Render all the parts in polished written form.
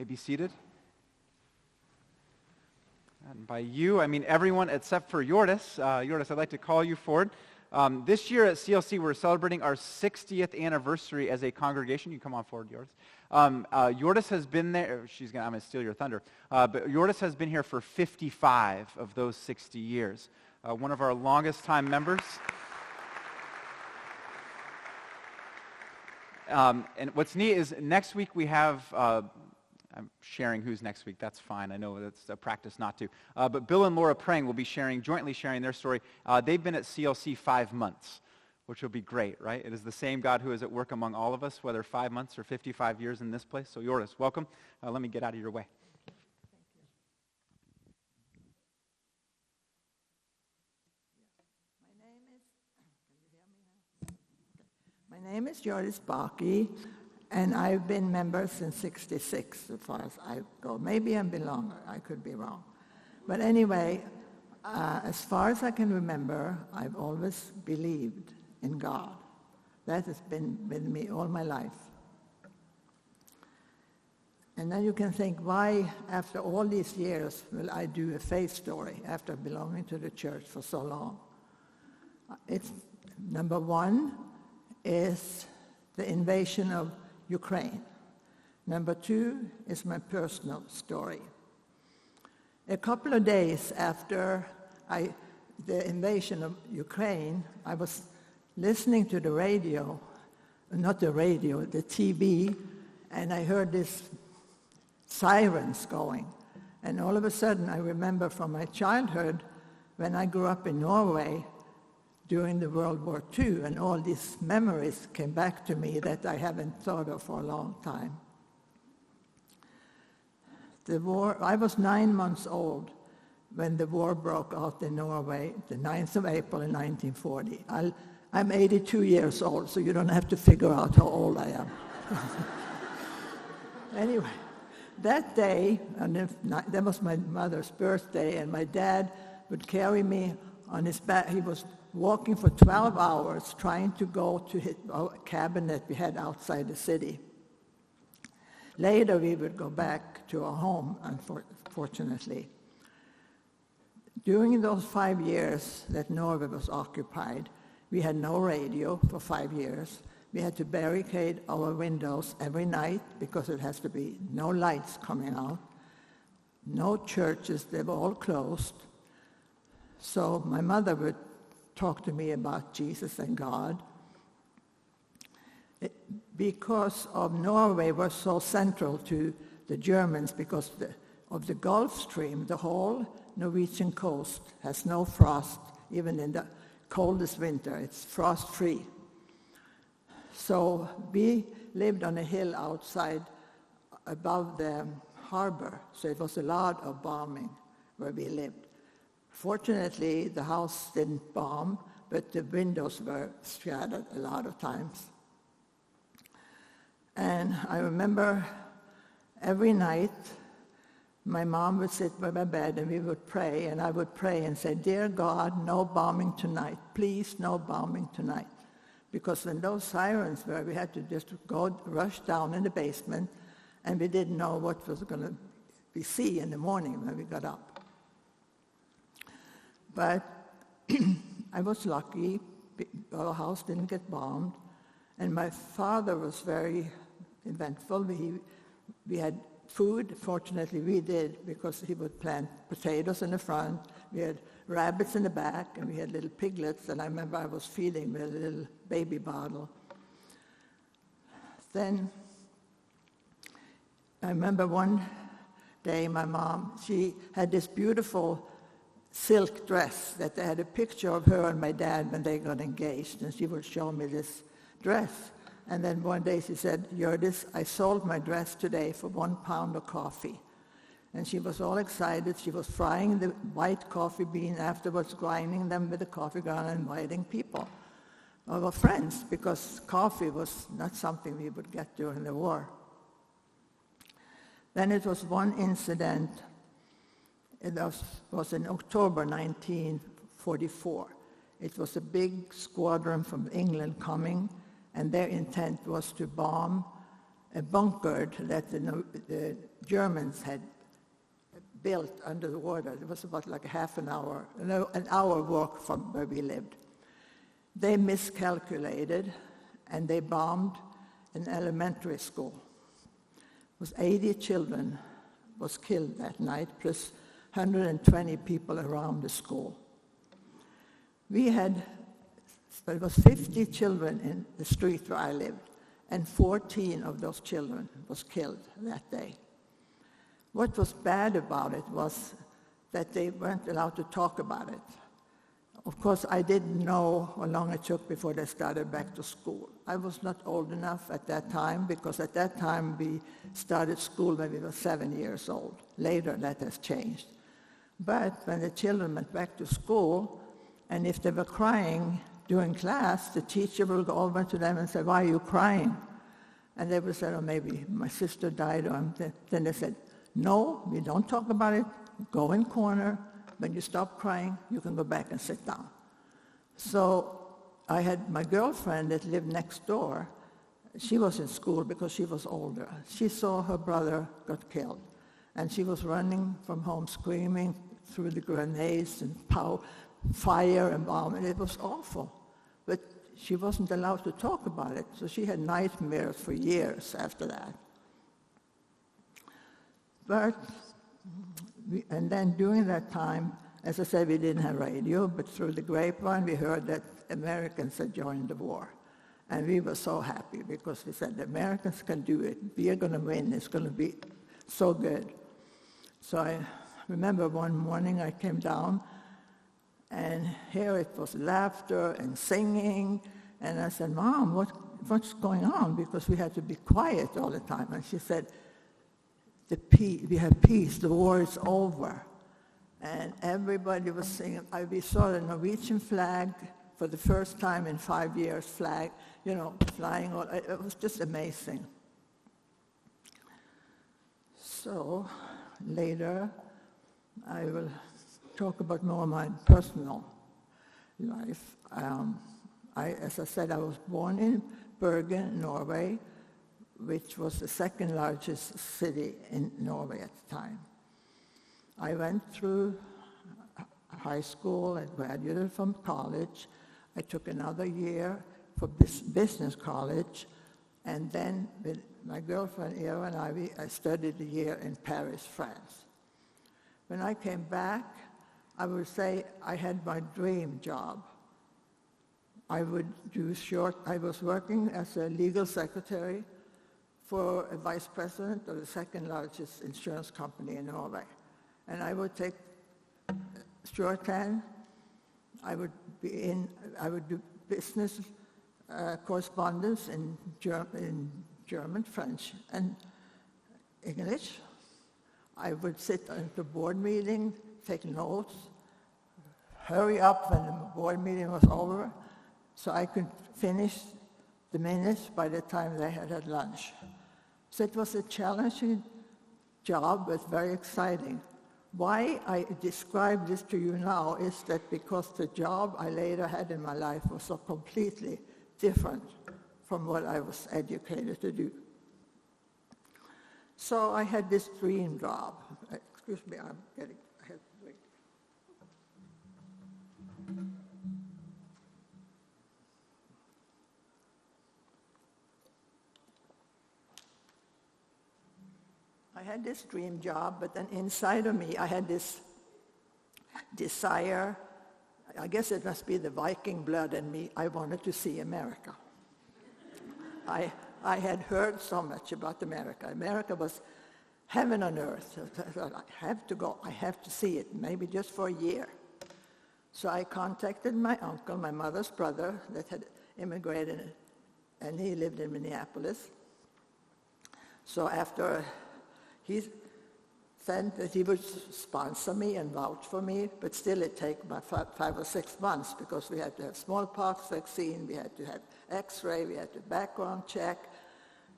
may be seated. And by you, I mean everyone except for Hjordis. Hjordis, I'd like to call you forward. This year at CLC, we're celebrating our 60th anniversary as a congregation. You can come on forward, Hjordis. Hjordis has been there. I'm going to steal your thunder. But Hjordis has been here for 55 of those 60 years. One of our longest time members. And what's neat is next week we have, I'm sharing who's next week, that's fine, I know that's a practice not to, but Bill and Laura Prang will be jointly sharing their story. They've been at CLC 5 months, which will be great, right? It is the same God who is at work among all of us, whether 5 months or 55 years in this place. So Hjordis, welcome. Let me get out of your way. My name is Hjordis Bakke, and I've been member since '66, as far as I go. Maybe I've been longer. I could be wrong. But anyway, as far as I can remember, I've always believed in God. That has been with me all my life. And then you can think, why, after all these years, will I do a faith story after belonging to the church for so long? It's number one is the invasion of Ukraine. Number two is my personal story. A couple of days after the invasion of Ukraine, I was listening to the radio, not the radio, the TV, and I heard these sirens going. And all of a sudden, I remember from my childhood, when I grew up in Norway, during the World War II, and all these memories came back to me that I haven't thought of for a long time. The war, I was 9 months old when the war broke out in Norway, the 9th of April in 1940. I'm 82 years old, so you don't have to figure out how old I am. Anyway, that day, and that was my mother's birthday, and my dad would carry me on his back. He was walking for 12 hours trying to go to his cabin that we had outside the city. Later, we would go back to our home, unfortunately. During those 5 years that Norway was occupied, we had no radio for 5 years. We had to barricade our windows every night because it has to be no lights coming out. No churches, they were all closed. So my mother would talk to me about Jesus and God. Because of Norway was so central to the Germans, because of the Gulf Stream, the whole Norwegian coast has no frost, even in the coldest winter. It's frost-free. So we lived on a hill outside above the harbor, so it was a lot of bombing where we lived. Fortunately, the house didn't bomb, but the windows were shattered a lot of times. And I remember every night, my mom would sit by my bed and we would pray, and I would pray and say, "Dear God, no bombing tonight. Please, no bombing tonight." Because when those sirens were, we had to just rush down in the basement, and we didn't know what was going to be see in the morning when we got up. But I was lucky. Our house didn't get bombed. And my father was very eventful. We had food. Fortunately, we did, because he would plant potatoes in the front. We had rabbits in the back, and we had little piglets. And I remember I was feeding with a little baby bottle. Then I remember one day my mom, she had this beautiful silk dress that they had a picture of her and my dad when they got engaged, and she would show me this dress. And then one day she said, "Hjordis, I sold my dress today for 1 pound of coffee." And she was all excited. She was frying the white coffee bean, afterwards grinding them with the coffee ground and inviting people, our friends, because coffee was not something we would get during the war. Then it was one incident. It was in October 1944. It was a big squadron from England coming, and their intent was to bomb a bunker that the Germans had built under the water. It was about like an hour walk from where we lived. They miscalculated, and they bombed an elementary school. It was 80 children was killed that night, plus 120 people around the school. It was 50 children in the street where I lived, and 14 of those children was killed that day. What was bad about it was that they weren't allowed to talk about it. Of course, I didn't know how long it took before they started back to school. I was not old enough at that time, because at that time we started school when we were 7 years old. Later, that has changed. But when the children went back to school, and if they were crying during class, the teacher would go over to them and say, "Why are you crying?" And they would say, "Oh, maybe my sister died." Then they said, "No, we don't talk about it. Go in corner. When you stop crying, you can go back and sit down." So I had my girlfriend that lived next door. She was in school because she was older. She saw her brother got killed, and she was running from home screaming through the grenades and fire and bomb, and it was awful. But she wasn't allowed to talk about it, so she had nightmares for years after that. And then during that time, as I said, we didn't have radio, but through the grapevine we heard that Americans had joined the war. And we were so happy, because we said, the Americans can do it. We are going to win. It's going to be so good. So I remember one morning I came down, and here it was laughter and singing. And I said, "Mom, what's going on?" Because we had to be quiet all the time. And she said, "We have peace, the war is over." And everybody was singing. We saw the Norwegian flag for the first time in 5 years, flying. It was just amazing. So later, I will talk about more of my personal life. As I said, I was born in Bergen, Norway, which was the second largest city in Norway at the time. I went through high school and graduated from college. I took another year for business college, and then with my girlfriend Eva and I studied a year in Paris, France. When I came back, I would say I had my dream job. I was working as a legal secretary for a vice president of the second largest insurance company in Norway. And I would take shorthand. I would do business correspondence in German, French, and English. I would sit at the board meeting, take notes, hurry up when the board meeting was over, so I could finish the minutes by the time they had lunch. So it was a challenging job, but very exciting. Why I describe this to you now is that because the job I later had in my life was so completely different from what I was educated to do. So I had this dream job. Excuse me, I have to drink. I had this dream job, but then inside of me I had this desire. I guess it must be the Viking blood in me. I wanted to see America. I had heard so much about America. America was heaven on earth. So I thought, I have to go. I have to see it, maybe just for a year. So I contacted my uncle, my mother's brother, that had immigrated, and he lived in Minneapolis. So after he said that he would sponsor me and vouch for me, but still it took about 5 or 6 months, because we had to have smallpox vaccine, we had to have x-ray, we had to background check.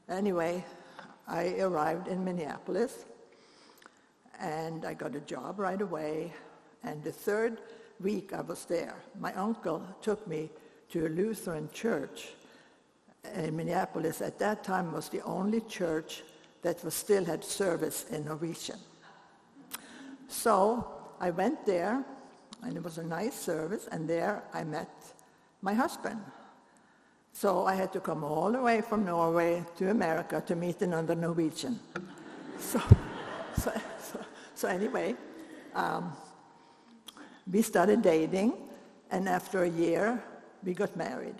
Anyway, I arrived in Minneapolis, and I got a job right away. And the 3rd week I was there, my uncle took me to a Lutheran church in Minneapolis at that time was the only church that still had service in Norwegian. So I went there, and it was a nice service, and there I met my husband. So I had to come all the way from Norway to America to meet another Norwegian. So anyway, we started dating, and after a year, we got married.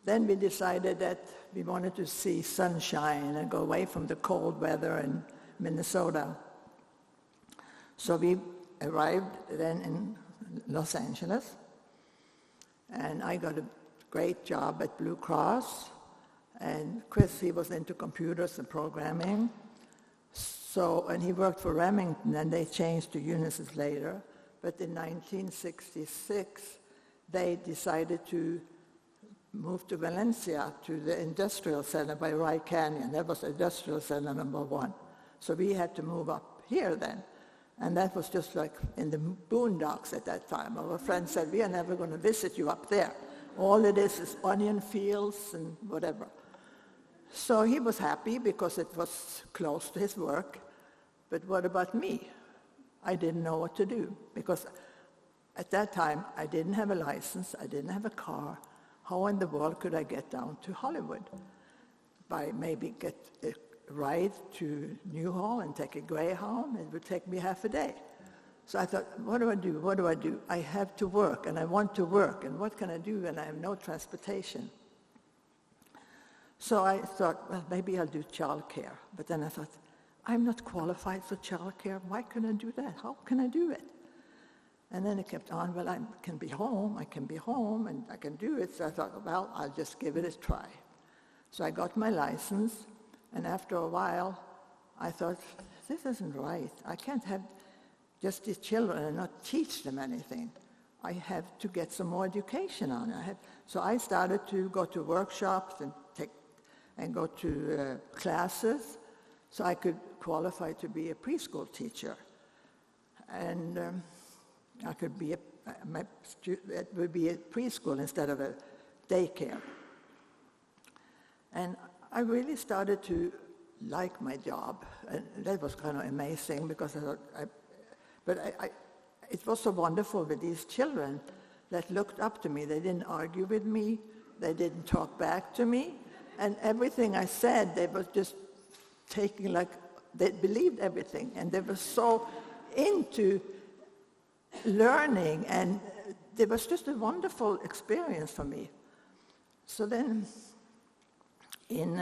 Then we decided that we wanted to see sunshine and go away from the cold weather in Minnesota. So we arrived then in Los Angeles, and I got a great job at Blue Cross, and Chris, he was into computers and programming. So, and he worked for Remington, and they changed to Unisys later. But in 1966, they decided to move to Valencia, to the industrial center by Rye Canyon. That was industrial center number 1. So we had to move up here then. And that was just like in the boondocks at that time. Our friend said, we are never going to visit you up there. All it is onion fields and whatever. So he was happy because it was close to his work. But what about me? I didn't know what to do because at that time I didn't have a license, I didn't have a car. How in the world could I get down to Hollywood? By maybe get a ride to Newhall and take a Greyhound, it would take me half a day. So I thought, what do I do? What do I do? I have to work, and I want to work, and what can I do? And I have no transportation. So I thought, well, maybe I'll do childcare. But then I thought, I'm not qualified for childcare. Why can I do that? How can I do it? And then it kept on, well, I can be home, and I can do it. So I thought, well, I'll just give it a try. So I got my license, and after a while, I thought, this isn't right. I can't have just these children and not teach them anything. I have to get some more education on it. So I started to go to workshops and go to classes, so I could qualify to be a preschool teacher. And I could be it would be a preschool instead of a daycare. And I really started to like my job, and that was kind of amazing because I thought, it was so wonderful with these children that looked up to me. They didn't argue with me, they didn't talk back to me, and everything I said, they were just taking like, they believed everything, and they were so into learning, and it was just a wonderful experience for me. So then, in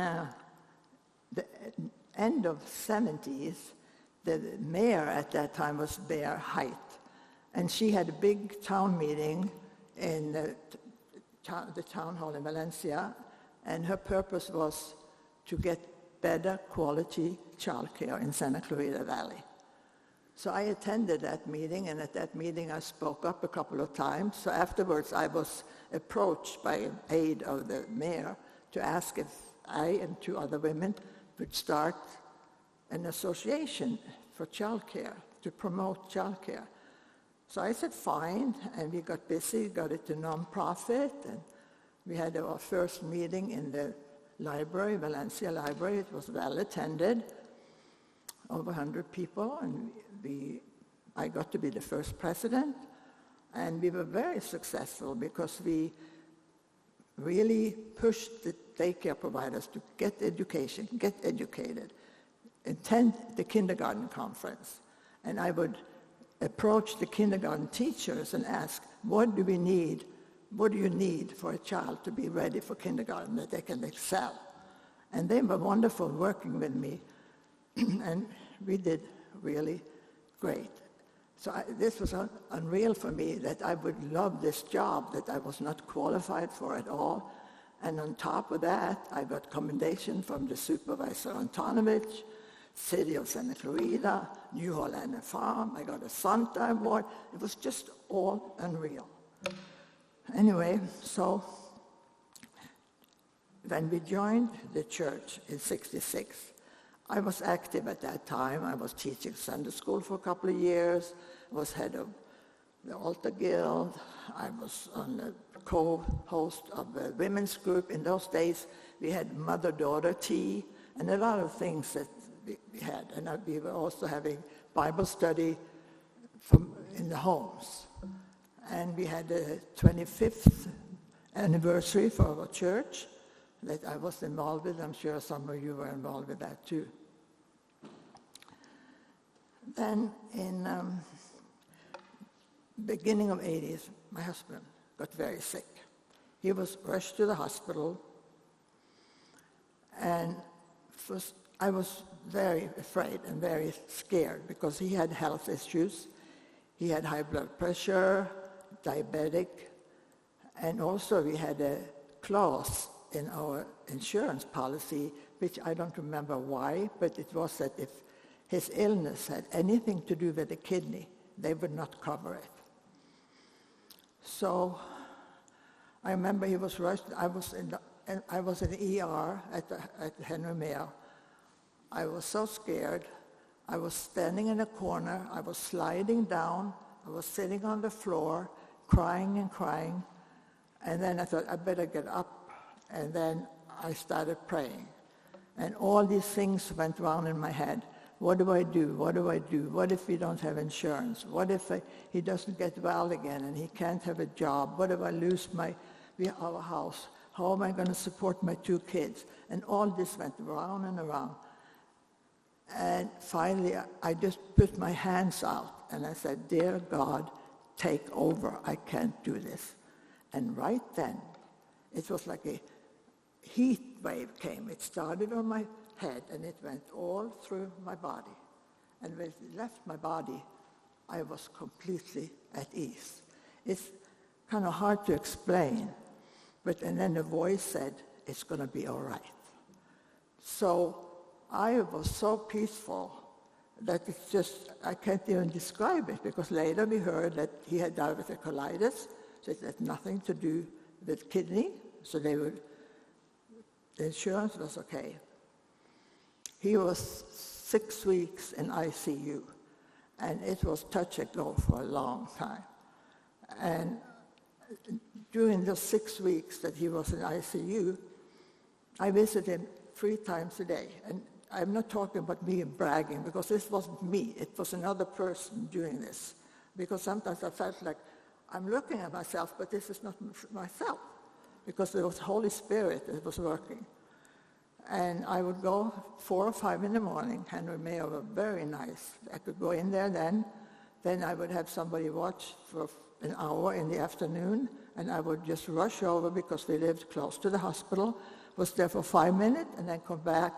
the end of 70s, the mayor at that time was Bear Height, and she had a big town meeting in the town hall in Valencia, and her purpose was to get better quality childcare in Santa Clarita Valley. So I attended that meeting, and at that meeting I spoke up a couple of times. So afterwards I was approached by an aide of the mayor to ask if I and 2 other women would start an association for childcare, to promote childcare. So I said fine, and we got busy, got it to non-profit, and we had our first meeting in the library, Valencia Library. It was well attended, over 100 people, and I got to be the first president, and we were very successful because we really pushed the daycare providers to get education, get educated, attend the kindergarten conference. And I would approach the kindergarten teachers and ask, what do we need? What do you need for a child to be ready for kindergarten, that they can excel? And they were wonderful working with me, and we did really great. So this was unreal for me, that I would love this job that I was not qualified for at all. And on top of that, I got commendation from the supervisor Antonovich, City of Santa Clarita, New Holland Farm. I got a Santa Award. It was just all unreal. Anyway, so when we joined the church in '66, I was active at that time. I was teaching Sunday school for a couple of years. I was head of the Altar Guild. I was on the co-host of a women's group. In those days, we had mother-daughter tea and a lot of things that we had. And we were also having Bible study in the homes. And we had the 25th anniversary for our church that I was involved with. I'm sure some of you were involved with that too. Then in beginning of 80s, my husband got very sick. He was rushed to the hospital, and first I was very afraid and very scared because he had health issues. He had high blood pressure, diabetic, and also we had a clause in our insurance policy, which I don't remember why, but it was that if his illness had anything to do with the kidney, they would not cover it. So I remember he was rushed. I was in the ER at Henry Mayo. I was so scared. I was standing in a corner. I was sliding down. I was sitting on the floor, crying and crying. And then I thought, I better get up. And then I started praying. And all these things went round in my head. What do I do? What do I do? What if we don't have insurance? What if he doesn't get well again and he can't have a job? What if I lose our house? How am I going to support my 2 kids? And all this went round and around. And finally, I just put my hands out and I said, Dear God, take over. I can't do this. And right then, it was like a heat wave came. It started on my head and it went all through my body. And when it left my body, I was completely at ease. It's kind of hard to explain, and then the voice said, it's going to be all right. So I was so peaceful that it's just, I can't even describe it, because later we heard that he had diverticulitis, so it had nothing to do with kidney, so the insurance was okay. He was 6 weeks in ICU, and it was touch and go for a long time. And during the 6 weeks that he was in ICU, I visited him 3 times a day. And I'm not talking about me bragging, because this wasn't me. It was another person doing this. Because sometimes I felt like I'm looking at myself, but this is not myself, because there was the Holy Spirit that was working. And I would go 4 or 5 in the morning. Henry Mayo were very nice. I could go in there then. Then I would have somebody watch for an hour in the afternoon, and I would just rush over because we lived close to the hospital, was there for 5 minutes, and then come back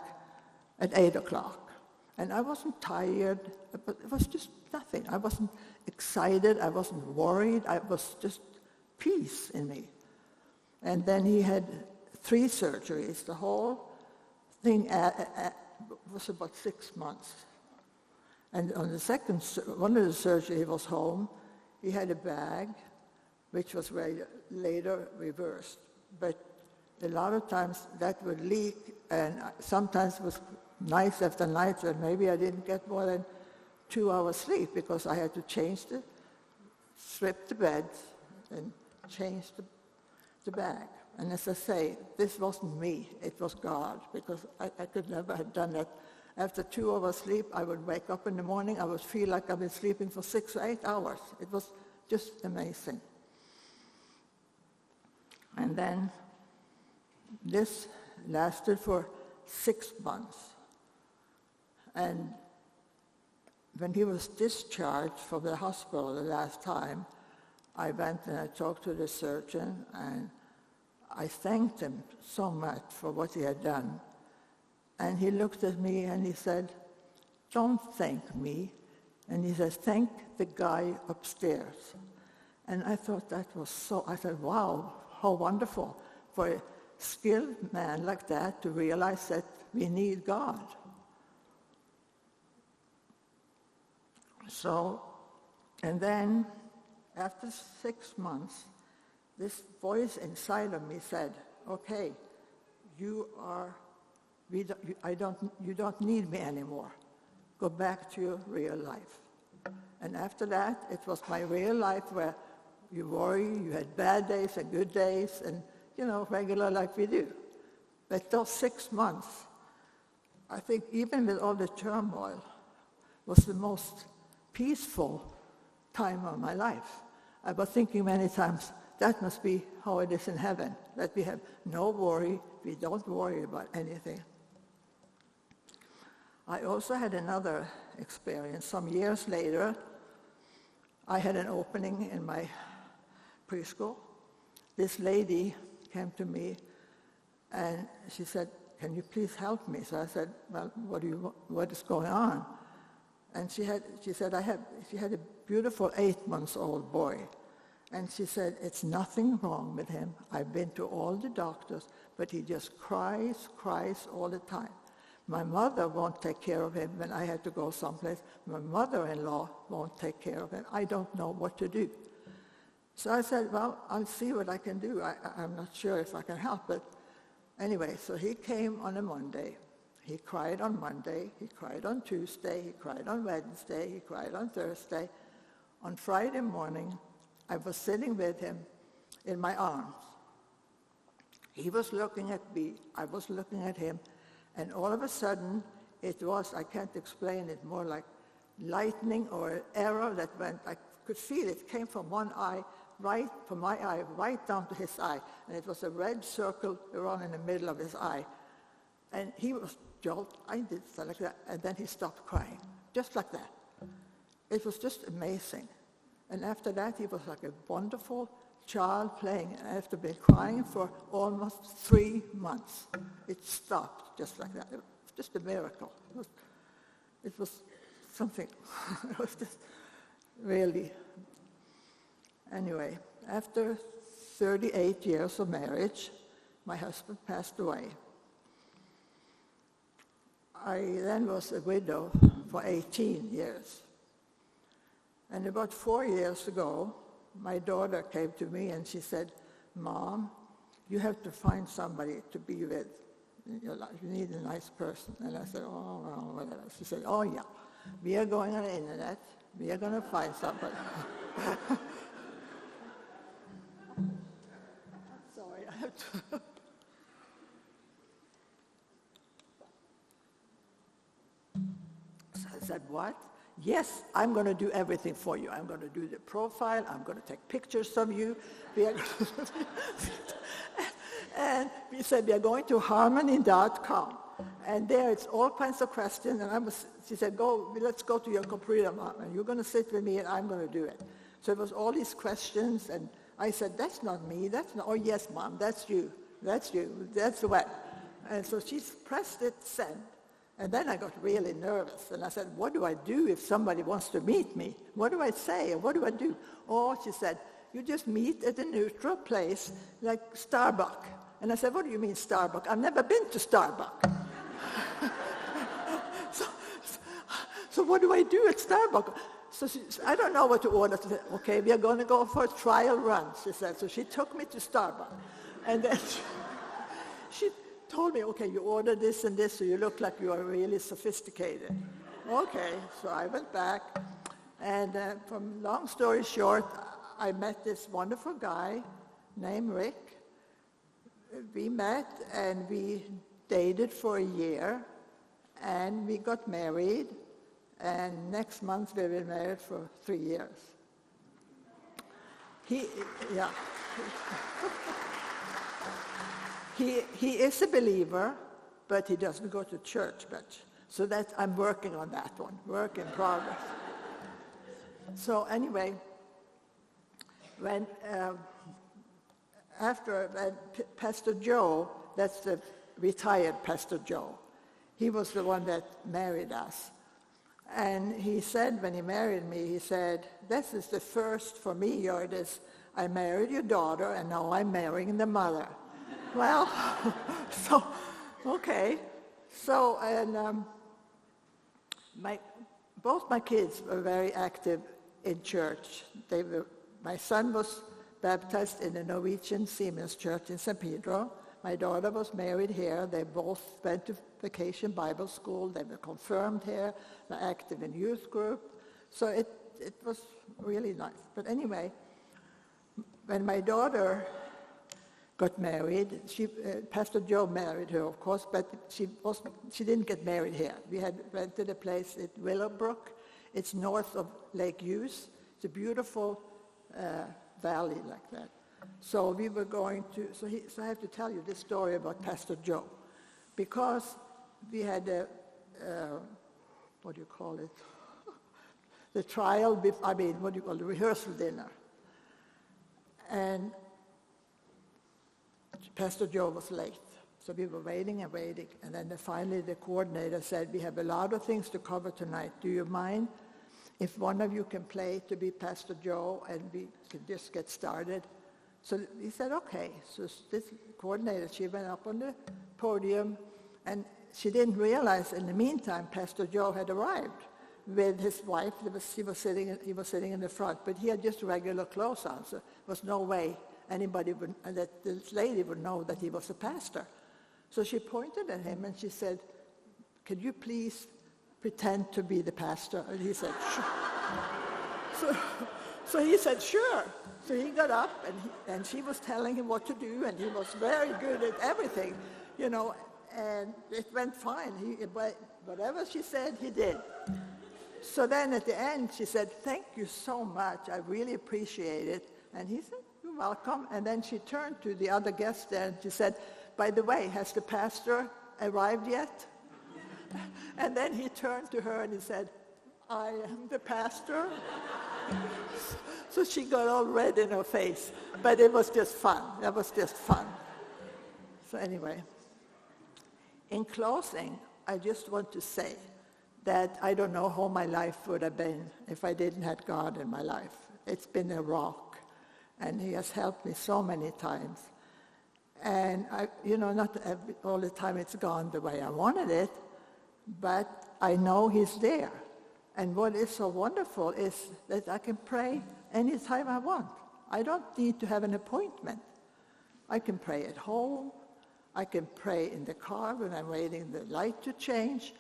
at 8 o'clock. And I wasn't tired, but it was just nothing. I wasn't excited. I wasn't worried. I was just peace in me. And then he had 3 surgeries. The whole thing was about 6 months. And on the one of the surgery, he was home. He had a bag, which was later reversed. But a lot of times that would leak, and sometimes it was nights after nights where maybe I didn't get more than 2 hours sleep because I had to strip the beds and change the bag. And as I say, this wasn't me, it was God, because I could never have done that. After 2 hours sleep, I would wake up in the morning, I would feel like I've been sleeping for 6 or 8 hours. It was just amazing. And then this lasted for 6 months. And when he was discharged from the hospital the last time, I went and I talked to the surgeon, and I thanked him so much for what he had done. And he looked at me and he said, "Don't thank me." And he says, "Thank the guy upstairs." And I thought that was I said, wow, how wonderful for a skilled man like that to realize that we need God. So, and then after 6 months, this voice inside of me said, "Okay, you don't need me anymore. Go back to your real life." And after that, it was my real life where You worry, you had bad days and good days, and, regular like we do. But those 6 months, I think even with all the turmoil, was the most peaceful time of my life. I was thinking many times, that must be how it is in heaven, that we have no worry, we don't worry about anything. I also had another experience. Some years later, I had an opening in my preschool. This lady came to me and she said, "Can you please help me?" So I said, "Well, what is going on?" And she said, she had a beautiful 8-month-old boy. And she said, "It's nothing wrong with him. I've been to all the doctors, but he just cries all the time. My mother won't take care of him when I had to go someplace. My mother-in-law won't take care of him. I don't know what to do." So I said, "Well, I'll see what I can do. I'm not sure if I can help it." Anyway, so he came on a Monday. He cried on Monday, he cried on Tuesday, he cried on Wednesday, he cried on Thursday. On Friday morning, I was sitting with him in my arms. He was looking at me, I was looking at him, and all of a sudden, it was, I can't explain it, more like lightning or an arrow that went, I could feel it came from one eye, from my eye, right down to his eye. And it was a red circle around in the middle of his eye. And he was jolted, I did something like that, and then he stopped crying, just like that. It was just amazing. And after that, he was like a wonderful child playing. And after being crying for almost 3 months, it stopped just like that. It was just a miracle. It was something. It was just really. Anyway, after 38 years of marriage, my husband passed away. I then was a widow for 18 years. And about 4 years ago, my daughter came to me and she said, "Mom, you have to find somebody to be with in your life. You need a nice person." And I said, "Oh, well, whatever." She said, "Oh, yeah, we are going on the internet. We are going to find somebody." I'm sorry, I have to. So I said, "What?" "Yes, I'm going to do everything for you. I'm going to do the profile. I'm going to take pictures of you." And we said, "We are going to harmony.com. And there it's all kinds of questions." And she said, let's go to your computer, Mom. And you're going to sit with me and I'm going to do it. So it was all these questions. And I said, "That's not me. That's not." "Oh, yes, Mom, that's you. That's you. That's the way." And so she pressed it, send. And then I got really nervous, and I said, "What do I do if somebody wants to meet me? What do I say, and what do I do?" "Oh," she said, "you just meet at a neutral place like Starbucks." And I said, "What do you mean Starbucks? I've never been to Starbucks." so what do I do at Starbucks? So I don't know what to order. She said, "Okay, we are going to go for a trial run," she said. So she took me to Starbucks. And then she told me, "Okay, you order this and this, so you look like you are really sophisticated." Okay, so I went back, and from long story short, I met this wonderful guy named Rick. We met and we dated for a year, and we got married, and next month we've been married for 3 years. He is a believer, but he doesn't go to church much. So that I'm working on that one, work in progress. So anyway, when Pastor Joe, that's the retired Pastor Joe, he was the one that married us. And he said, when he married me, he said, "This is the first for me, Hjordis. I married your daughter, and now I'm marrying the mother." Well, so, okay. So, and both my kids were very active in church. My son was baptized in the Norwegian Siemens Church in St. Pedro. My daughter was married here. They both went to Vacation Bible School. They were confirmed here. They're active in youth group. So it was really nice. But anyway, when my daughter got married, Pastor Joe married her, of course, but she didn't get married here. We had rented a place at Willowbrook. It's north of Lake Hughes. It's a beautiful valley like that. So we were going to, so I have to tell you this story about Pastor Joe, because we had what do you call it? The trial, the rehearsal dinner. And Pastor Joe was late. So we were waiting and waiting. And then finally the coordinator said, we have a lot of things to cover tonight. Do you mind if one of you can play to be Pastor Joe and we can just get started? So he said, okay. So this coordinator, she went up on the podium, and she didn't realize in the meantime Pastor Joe had arrived with his wife. He was sitting in the front, but he had just regular clothes on, so there was no way anybody would, that this lady would know that he was a pastor. So she pointed at him and she said, could you please pretend to be the pastor? And he said, sure. So he said, sure. So he got up and she was telling him what to do, and he was very good at everything, and it went fine. Whatever she said, he did. So then at the end, she said, thank you so much. I really appreciate it. And he said, you're welcome. And then she turned to the other guest there and she said, by the way, has the pastor arrived yet? And then he turned to her and he said, I am the pastor. So she got all red in her face. But it was just fun. That was just fun. So anyway, in closing, I just want to say that I don't know how my life would have been if I didn't have God in my life. It's been a rock, and he has helped me so many times. And not all the time it's gone the way I wanted it, but I know he's there. And what is so wonderful is that I can pray anytime I want. I don't need to have an appointment. I can pray at home. I can pray in the car when I'm waiting the light to change.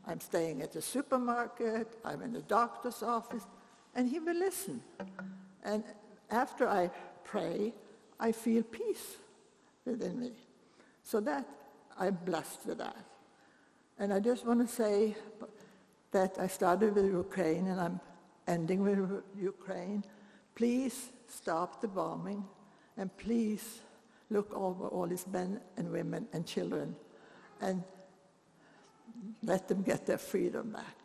I'm staying at the supermarket. I'm in the doctor's office. And he will listen. And after I pray, I feel peace within me. So that, I'm blessed with that. And I just want to say that I started with Ukraine and I'm ending with Ukraine. Please stop the bombing, and please look over all these men and women and children and let them get their freedom back.